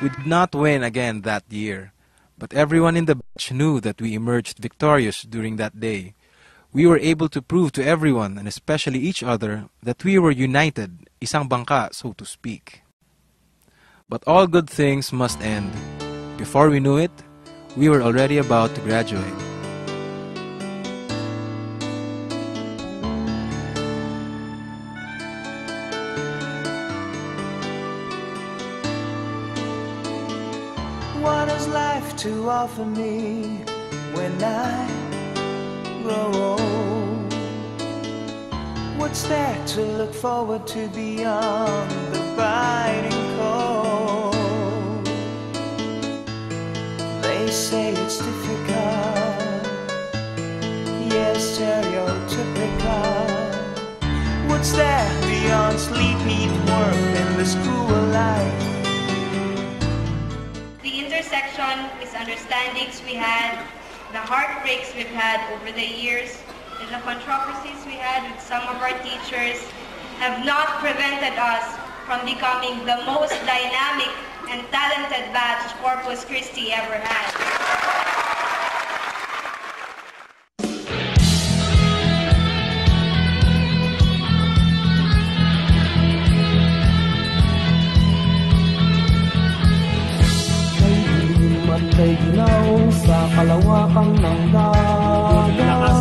We did not win again that year, but everyone in the batch knew that we emerged victorious during that day. We were able to prove to everyone, and especially each other, that we were united, isang bangka, so to speak. But all good things must end. Before we knew it, we were already about to graduate. What has life to offer me when I grow old? What's there to look forward to beyond the biting cold? They say it's difficult, yes, stereotypical. What's there beyond sleep, eat, work, and this cruel life? Misunderstandings we had, the heartbreaks we've had over the years, and the controversies we had with some of our teachers have not prevented us from becoming the most dynamic and talented batch Corpus Christi ever had. Kay ginaw sa kalawakan ng dagat.